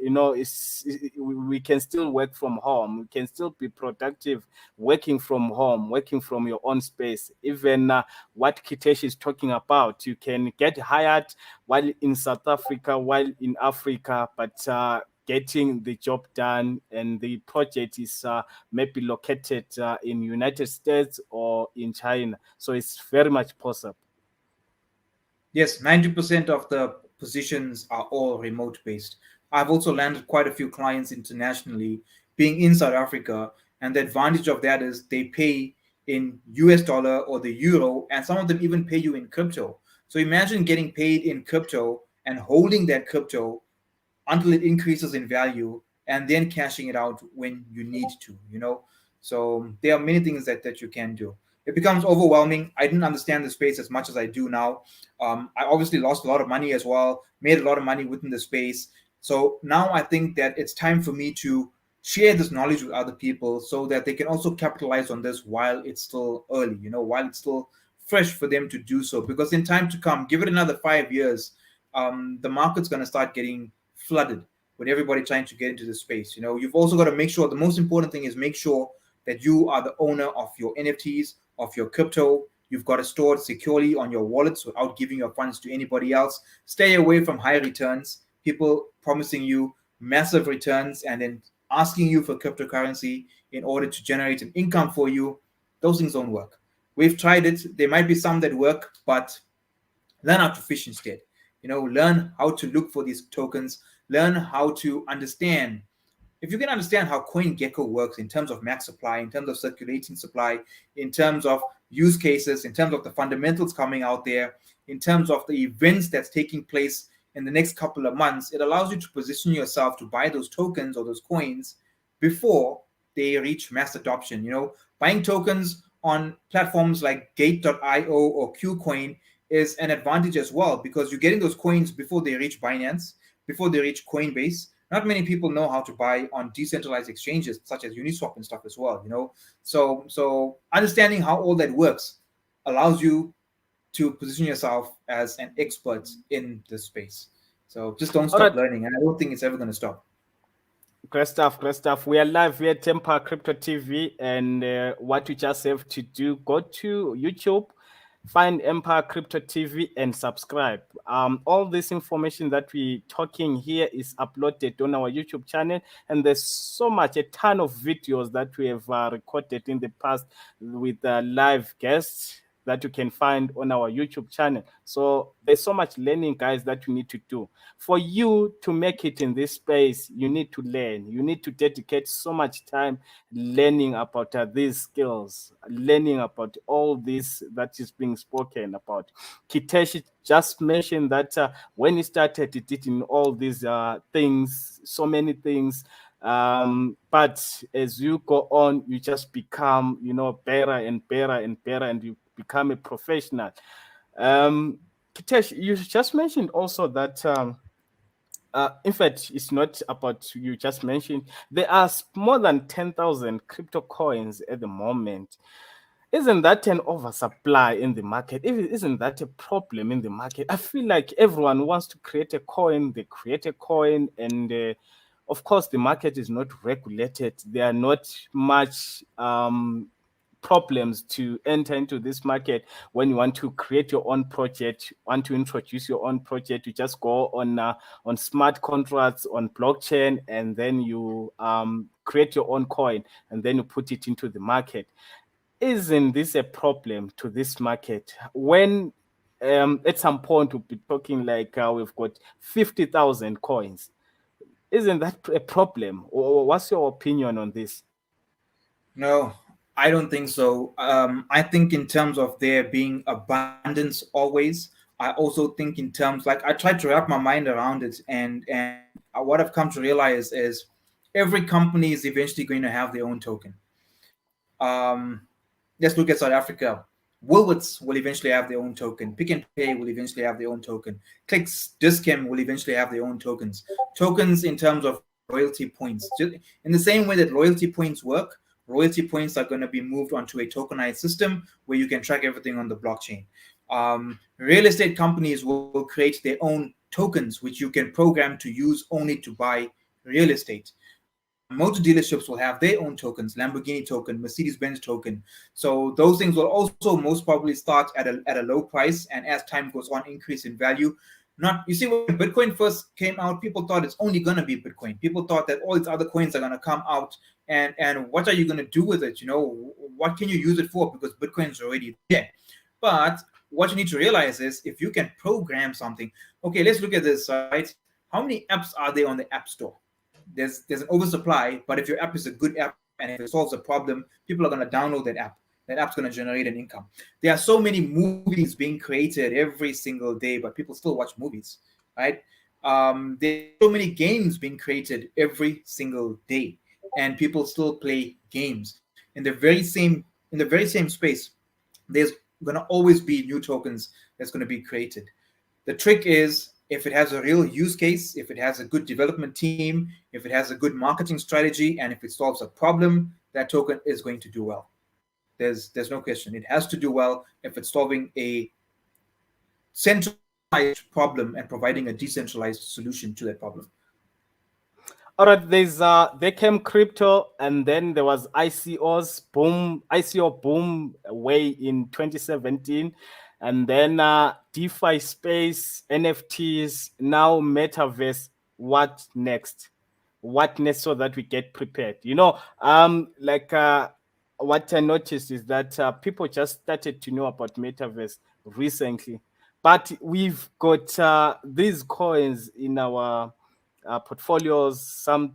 we can still work from home. We can still be productive working from home, working from your own space. Even what Kirtesh is talking about, you can get hired while in South Africa, while in Africa, but getting the job done, and the project is maybe located in United States or in China. So it's very much possible. Yes, 90% of the positions are all remote based. I've also landed quite a few clients internationally being in South Africa, and the advantage of that is they pay in US dollar or the euro, and some of them even pay you in crypto. So imagine getting paid in crypto and holding that crypto until it increases in value and then cashing it out when you need to. So there are many things that you can do. It becomes overwhelming. I didn't understand the space as much as I do now. I obviously lost a lot of money as well, made a lot of money within the space. So now I think that it's time for me to share this knowledge with other people so that they can also capitalize on this while it's still early, while it's still fresh for them to do so. Because in time to come, give it another 5 years, the market's going to start getting flooded with everybody trying to get into the space. You've also got to make sure, the most important thing is make sure that you are the owner of your NFTs, of your crypto. You've got to store it securely on your wallets without giving your funds to anybody else. Stay away from high returns, people promising you massive returns and then asking you for cryptocurrency in order to generate an income for you. Those things don't work. We've tried it. There might be some that work, but learn how to fish instead. Learn how to look for these tokens, learn how to understand. If you can understand how CoinGecko works in terms of max supply, in terms of circulating supply, in terms of use cases, in terms of the fundamentals coming out there, in terms of the events that's taking place in the next couple of months, it allows you to position yourself to buy those tokens or those coins before they reach mass adoption. Buying tokens on platforms like Gate.io or KuCoin is an advantage as well, because you're getting those coins before they reach Binance, before they reach Coinbase. Not many people know how to buy on decentralized exchanges such as Uniswap and stuff as well, So understanding how all that works allows you to position yourself as an expert in this space. So just don't stop learning, and I don't think it's ever going to stop. Great stuff, great stuff. We are live here at Empire Crypto TV, and what you just have to do, go to YouTube, find Empire Crypto TV and subscribe. All this information that we're talking here is uploaded on our YouTube channel, and there's so much, a ton of videos that we have recorded in the past with live guests that you can find on our YouTube channel. So there's so much learning, guys, that you need to do. For you to make it in this space, you need to learn. You need to dedicate so much time learning about these skills, learning about all this that is being spoken about. Kirtesh just mentioned that when he started, he did in all these things, so many things. But as you go on, you just become, better and better and better, and you become a professional. Kirtesh, you just mentioned also that in fact, it's not about you just mentioned. There are more than 10,000 crypto coins at the moment. Isn't that an oversupply in the market? Isn't that a problem in the market? I feel like everyone wants to create a coin. They create a coin, and of course, the market is not regulated. There are not much problems to enter into this market. When you want to create your own project, want to introduce your own project, you just go on smart contracts on blockchain, and then you create your own coin, and then you put it into the market. isn't this a problem to this market when at some point we'll be talking like we've got 50,000 coins? Isn't that a problem? Or what's your opinion on this? No, I don't think so. I think in terms of there being abundance always, I also think in terms like I tried to wrap my mind around it, and what I've come to realize is every company is eventually going to have their own token. Let's look at South Africa. Woolworths will eventually have their own token. Pick and Pay will eventually have their own token. Clicks, Discam will eventually have their own tokens. Tokens in terms of loyalty points. In the same way that loyalty points work, royalty points are going to be moved onto a tokenized system where you can track everything on the blockchain. Real estate companies will create their own tokens, which you can program to use only to buy real estate. Motor dealerships will have their own tokens, Lamborghini token, Mercedes-Benz token. So those things will also most probably start at a low price, and as time goes on, increase in value. You see, when Bitcoin first came out, people thought it's only going to be Bitcoin. People thought that all these other coins are going to come out, and what are you going to do with it? What can you use it for? Because Bitcoin's already there. But what you need to realize is if you can program something. Okay, let's look at this, right? How many apps are there on the App Store? There's an oversupply, but if your app is a good app and if it solves a problem, people are going to download that app. That app's going to generate an income. There are so many movies being created every single day, but people still watch movies, right? There's so many games being created every single day, and people still play games. In the very same space, there's going to always be new tokens that's going to be created. The trick is, if it has a real use case, if it has a good development team, if it has a good marketing strategy, and if it solves a problem, that token is going to do well. There's no question. It has to do well if it's solving a centralized problem and providing a decentralized solution to that problem. All right, there came crypto, and then there was ICO boom way in 2017. And then DeFi space, NFTs, now Metaverse. What next? What next so that we get prepared? What I noticed is that people just started to know about Metaverse recently. But we've got these coins in our portfolios. Some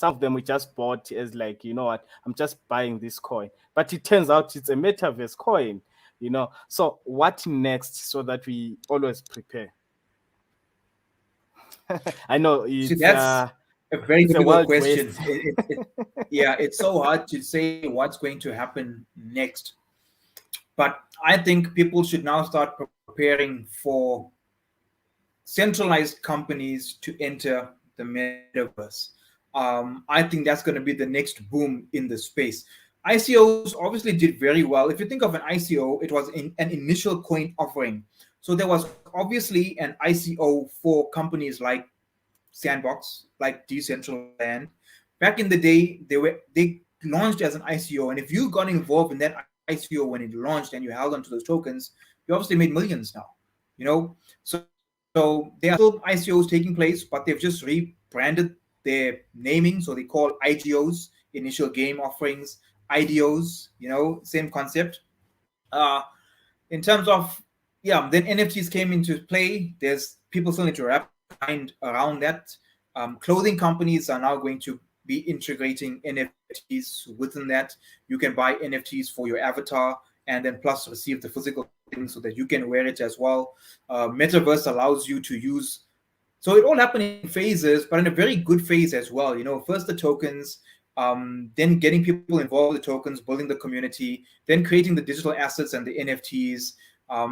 of them we just bought as like, you know what, I'm just buying this coin. But it turns out it's a Metaverse coin. So what next so that we always prepare? I know that's a very difficult question. It's so hard to say what's going to happen next. But I think people should now start preparing for centralized companies to enter the metaverse. I think that's going to be the next boom in the space. ICOs obviously did very well. If you think of an ICO, it was an initial coin offering. So there was obviously an ICO for companies like Sandbox, like Decentraland. Back in the day, they launched as an ICO, and if you got involved in that ICO when it launched and you held onto those tokens, you obviously made millions now. So there are still ICOs taking place, but they've just rebranded their naming, so they call IGOs, initial game offerings, IDOs, same concept. In terms of, then NFTs came into play. There's people still need to wrap mind around that. Clothing companies are now going to be integrating NFTs within that. You can buy NFTs for your avatar and then plus receive the physical thing so that you can wear it as well. Metaverse allows you to use. So it all happened in phases, but in a very good phase as well. First the tokens, then getting people involved with the tokens, building the community, then creating the digital assets and the NFTs,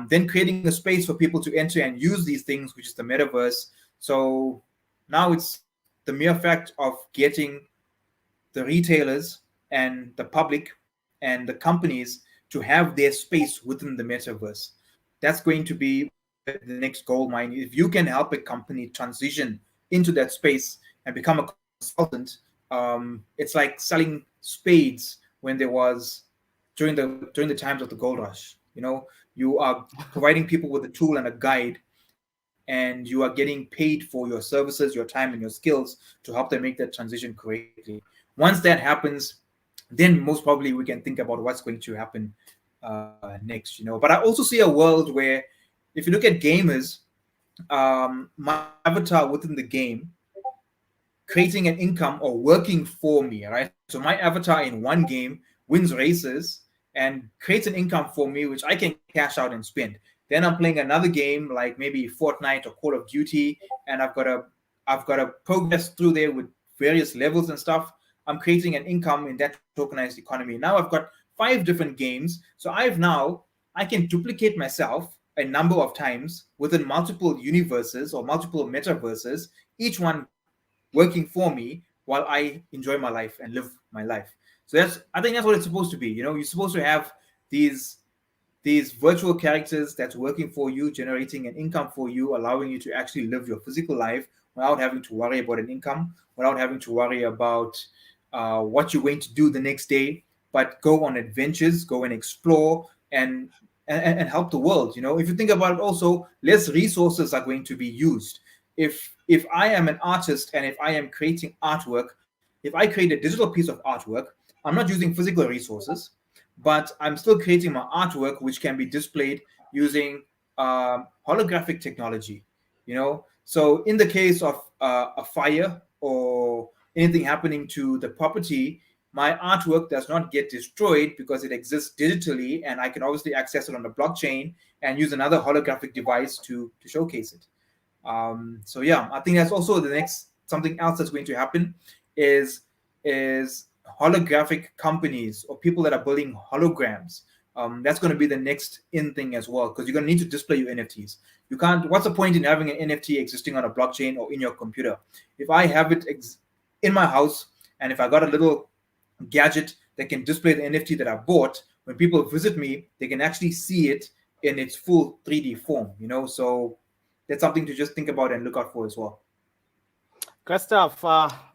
then creating a space for people to enter and use these things, which is the metaverse. So now it's the mere fact of getting the retailers and the public and the companies to have their space within the metaverse. That's going to be the next gold mine. If you can help a company transition into that space and become a consultant, it's like selling spades when there was during the times of the gold rush. You are providing people with a tool and a guide, and you are getting paid for your services, your time, and your skills to help them make that transition correctly. Once that happens, then most probably we can think about what's going to happen next. But I also see a world where, if you look at gamers, my avatar within the game creating an income or working for me, right? So my avatar in one game wins races and creates an income for me, which I can cash out and spend. Then I'm playing another game like maybe Fortnite or Call of Duty, and I've got to progress through there with various levels and stuff. I'm creating an income in that tokenized economy. Now I've got 5 different games. So I can duplicate myself a number of times within multiple universes or multiple metaverses, each one working for me while I enjoy my life and live my life. So I think that's what it's supposed to be. You're supposed to have these virtual characters that's working for you, generating an income for you, allowing you to actually live your physical life without having to worry about an income, without having to worry about what you're going to do the next day, but go on adventures, go and explore and help the world. If you think about it, also less resources are going to be used. If I am an artist and if I am creating artwork, if I create a digital piece of artwork, I'm not using physical resources, but I'm still creating my artwork, which can be displayed using holographic technology. So in the case of a fire or anything happening to the property, my artwork does not get destroyed because it exists digitally, and I can obviously access it on the blockchain and use another holographic device to showcase it. So yeah, I think that's also the next something else that's going to happen is holographic companies or people that are building holograms. That's going to be the next in thing as well, because you're going to need to display your NFTs. You can't. What's the point in having an NFT existing on a blockchain or in your computer? If I have it in my house, and if I got a little gadget that can display the NFT that I bought, when people visit me, they can actually see it in its full 3D form. So that's something to just think about and look out for as well. Christoph,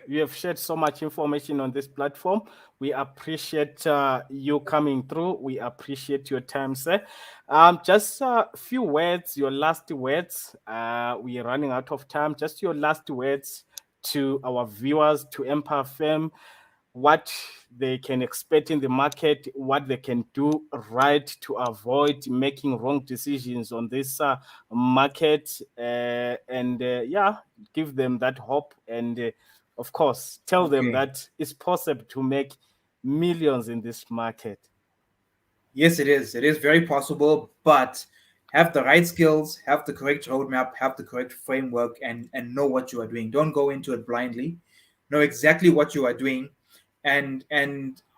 you have shared so much information on this platform. We appreciate you coming through. We appreciate your time, sir. Just a few words, your last words. We are running out of time. Just your last words to our viewers, to Empire Fam, what they can expect in the market, what they can do right to avoid making wrong decisions on this market, and give them that hope, and of course tell them that it's possible to make millions in this market. Yes, it is very possible, but have the right skills, have the correct roadmap, have the correct framework, and know what you are doing. Don't go into it blindly. Know exactly what you are doing. And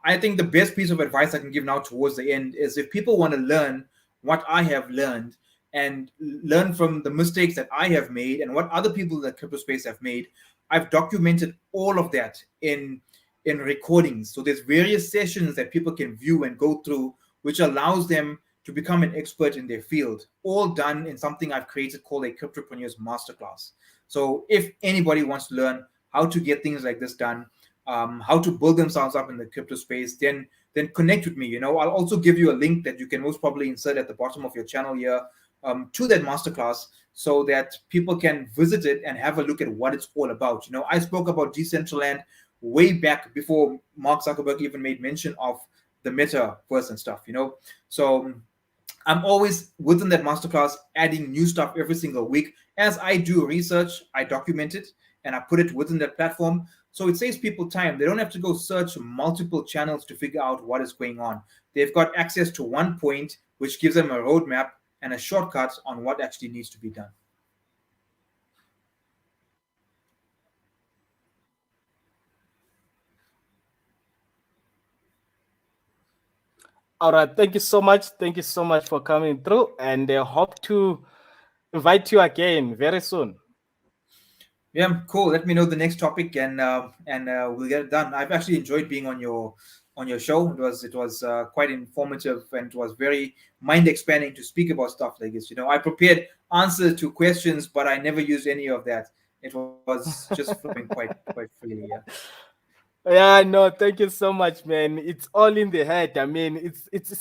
I think the best piece of advice I can give now towards the end is, if people want to learn what I have learned and learn from the mistakes that I have made and what other people in the crypto space have made, I've documented all of that in recordings. So there's various sessions that people can view and go through, which allows them to become an expert in their field, all done in something I've created called a Cryptopreneurs Masterclass. So if anybody wants to learn how to get things like this done, how to build themselves up in the crypto space, then connect with me. I'll also give you a link that you can most probably insert at the bottom of your channel here to that masterclass, so that people can visit it and have a look at what it's all about. I spoke about Decentraland way back before Mark Zuckerberg even made mention of the Metaverse and stuff. So I'm always within that masterclass adding new stuff every single week. As I do research, I document it and I put it within that platform. So it saves people time. They don't have to go search multiple channels to figure out what is going on. They've got access to one point, which gives them a roadmap and a shortcut on what actually needs to be done. All right. Thank you so much. Thank you so much for coming through, and I hope to invite you again very soon. Yeah, cool. Let me know the next topic, and we'll get it done. I've actually enjoyed being on your show. It was quite informative, and it was very mind expanding to speak about stuff like this. I prepared answers to questions, but I never used any of that. It was just flowing quite freely. Yeah. Yeah, no, thank you so much, man. It's all in the head. I mean, it's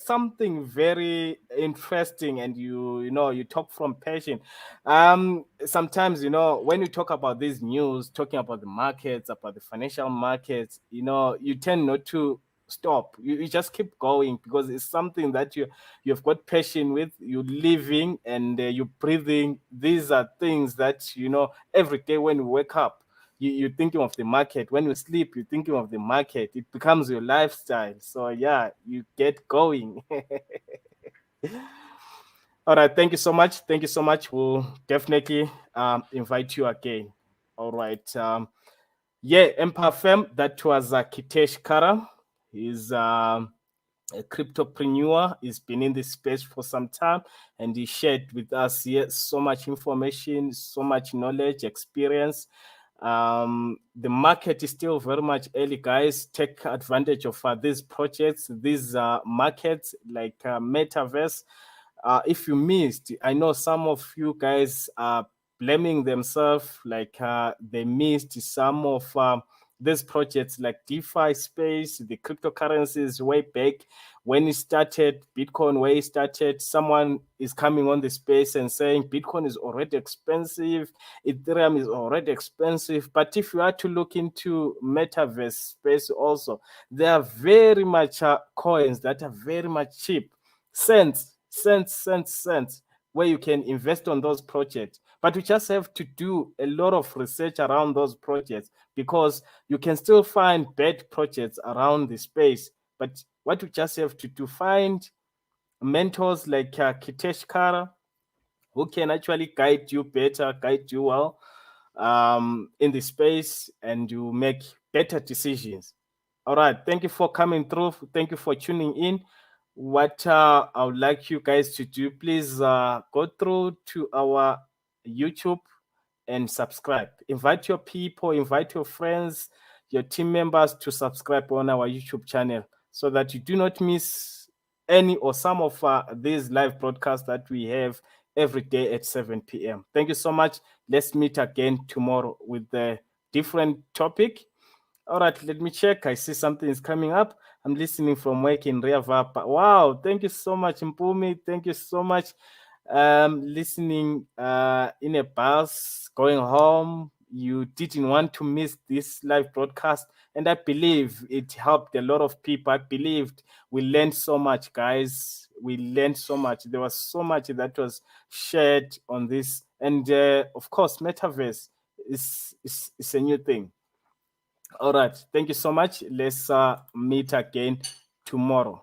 something very interesting, and you talk from passion. Sometimes when you talk about this news, talking about the markets, about the financial markets, you tend not to stop. You just keep going because it's something that you've got passion with. You're living and you're breathing. These are things that every day when you wake up you're thinking of the market. When you sleep, you're thinking of the market. It becomes your lifestyle. So yeah, you get going. All right. Thank you so much. Thank you so much. We'll definitely invite you again. All right. Yeah, Empire Fam, that was Kirtesh Cara. He's a cryptopreneur. He's been in this space for some time and he shared with us here so much information, so much knowledge, experience. The market is still very much early, guys. Take advantage of these projects, these markets like Metaverse. If you missed, I know some of you guys are blaming themselves, like they missed some of these projects like DeFi space, the cryptocurrencies way back when it started, Bitcoin, where it started. Someone is coming on the space and saying Bitcoin is already expensive, Ethereum is already expensive. But if you are to look into Metaverse space also, there are very much coins that are very much cheap, cents, where you can invest on those projects. But you just have to do a lot of research around those projects because you can still find bad projects around the space. But what you just have to do, find mentors like Kirtesh Cara, who can actually guide you better, guide you well in the space, and you make better decisions. All right. Thank you for coming through. Thank you for tuning in. What I would like you guys to do, please go through to our YouTube and subscribe. Invite your people, invite your friends, your team members to subscribe on our YouTube channel so that you do not miss any or some of these live broadcasts that we have every day at 7 p.m. Thank you so much. Let's meet again tomorrow with a different topic. All right, let me check. I see something is coming up. I'm listening from work in Reavapa. Wow, thank you so much, Mpumi. Thank you so much. Listening in a bus, going home. You didn't want to miss this live broadcast. And I believe it helped a lot of people. I believed we learned so much, guys. We learned so much. There was so much that was shared on this. And of course, Metaverse is a new thing. All right. Thank you so much. Let's meet again tomorrow.